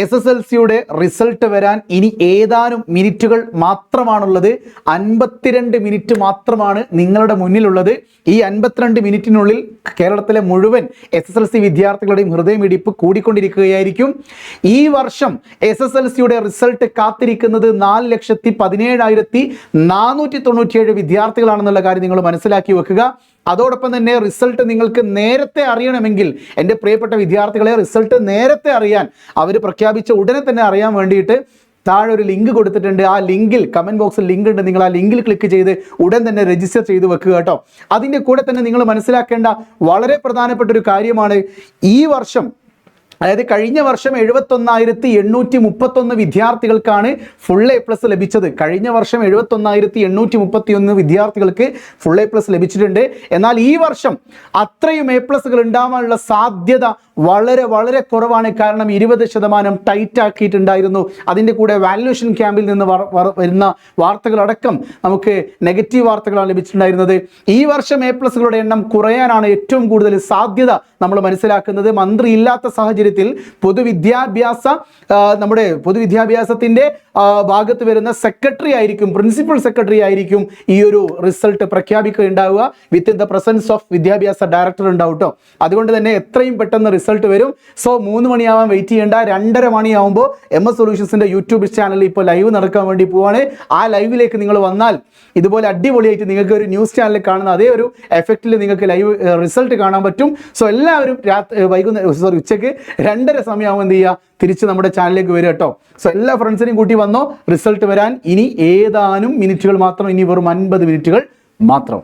SSLCയുടെ result വരാൻ ഇനി ഏതാനും മിനിറ്റുകൾ മാത്രമാണുള്ളത്. 52 മിനിറ്റ് മാത്രമാണ് നിങ്ങളുടെ മുന്നിലുള്ളത്. ഈ 52 മിനിറ്റിനുള്ളിൽ കേരളത്തിലെ മുഴുവൻ SSLC വിദ്യാർത്ഥികളുടെയും ഹൃദയമിടിപ്പ് കൂടിക്കൊണ്ടിരിക്കുകയായിരിക്കും. ഈ വർഷം SSLCയുടെ റിസൾട്ട് കാത്തിരിക്കുന്നത് 4,17,497 വിദ്യാർത്ഥികളാണെന്നുള്ള കാര്യം നിങ്ങൾ മനസ്സിലാക്കി വെക്കുക. അതോടൊപ്പം തന്നെ റിസൾട്ട് നിങ്ങൾക്ക് നേരത്തെ അറിയണമെങ്കിൽ എൻ്റെ പ്രിയപ്പെട്ട വിദ്യാർത്ഥികളെ, റിസൾട്ട് നേരത്തെ അറിയാൻ അവർ പ്രഖ്യാപിച്ച ഉടനെ തന്നെ അറിയാൻ വേണ്ടിയിട്ട് താഴെ ഒരു ലിങ്ക് കൊടുത്തിട്ടുണ്ട്. ആ ലിങ്കിൽ കമൻറ്റ് ബോക്സിൽ ലിങ്ക് ഉണ്ട്. നിങ്ങൾ ആ ലിങ്കിൽ ക്ലിക്ക് ചെയ്ത് ഉടൻ തന്നെ രജിസ്റ്റർ ചെയ്ത് വെക്കുക കേട്ടോ. അതിൻ്റെ കൂടെ തന്നെ നിങ്ങൾ മനസ്സിലാക്കേണ്ട വളരെ പ്രധാനപ്പെട്ട ഒരു കാര്യമാണ്, ഈ വർഷം അതായത് കഴിഞ്ഞ വർഷം 71,831 വിദ്യാർത്ഥികൾക്കാണ് ഫുൾ A+ ലഭിച്ചത്. കഴിഞ്ഞ വർഷം 71,831 വിദ്യാർത്ഥികൾക്ക് ഫുൾ A+ ലഭിച്ചിട്ടുണ്ട്. എന്നാൽ ഈ വർഷം അത്രയും A+ ഉണ്ടാവാനുള്ള സാധ്യത വളരെ വളരെ കുറവാണ്. കാരണം 20% ടൈറ്റ് ആക്കിയിട്ടുണ്ടായിരുന്നു. അതിൻ്റെ കൂടെ വാല്യുവേഷൻ ക്യാമ്പിൽ നിന്ന് വരുന്ന വാർത്തകളടക്കം നമുക്ക് നെഗറ്റീവ് വാർത്തകളാണ് ലഭിച്ചിട്ടുണ്ടായിരുന്നത്. ഈ വർഷം A+ എണ്ണം കുറയാനാണ് ഏറ്റവും കൂടുതൽ സാധ്യത നമ്മൾ മനസ്സിലാക്കുന്നത്. മന്ത്രി ഇല്ലാത്ത സാഹചര്യത്തിൽ നമ്മുടെ പൊതുവിദ്യാഭ്യാസത്തിൻ്റെ ഭാഗത്ത് വരുന്ന സെക്രട്ടറി ആയിരിക്കും, പ്രിൻസിപ്പൽ സെക്രട്ടറി ആയിരിക്കും ഈ ഒരു റിസൾട്ട് പ്രഖ്യാപിക്കുകയുണ്ടാവുക. With in the presence of വിദ്യാഭ്യാസ ഡയറക്ടർ ഉണ്ടാവും കേട്ടോ. അതുകൊണ്ട് തന്നെ എത്രയും പെട്ടെന്ന് റിസൾട്ട് വരും. സോ 3 മണിയാവാൻ വെയിറ്റ് ചെയ്യേണ്ട. 2:30 മണിയാവുമ്പോൾ MS സൊല്യൂഷൻസിൻ്റെ യൂട്യൂബ് ചാനലിൽ ഇപ്പോൾ ലൈവ് നടക്കാൻ വേണ്ടി പോവാണ്. ആ ലൈവിലേക്ക് നിങ്ങൾ വന്നാൽ ഇതുപോലെ അടിപൊളിയായിട്ട് നിങ്ങൾക്ക് ഒരു ന്യൂസ് ചാനലിൽ കാണുന്ന അതേ ഒരു എഫക്റ്റിൽ നിങ്ങൾക്ക് ലൈവ് റിസൾട്ട് കാണാൻ പറ്റും. സോ എല്ലാവരും ഉച്ചയ്ക്ക് 2:30 സമയമാകുമ്പോൾ എന്ത് ചെയ്യുക, തിരിച്ച് നമ്മുടെ ചാനലിലേക്ക് വരിക കേട്ടോ. സോ എല്ലാ ഫ്രണ്ട്സിനെയും കൂട്ടി വന്നോ. റിസൾട്ട് വരാൻ ഇനി ഏതാനും മിനിറ്റുകൾ മാത്രം, ഇനി വെറും 50 മിനിറ്റുകൾ മാത്രം.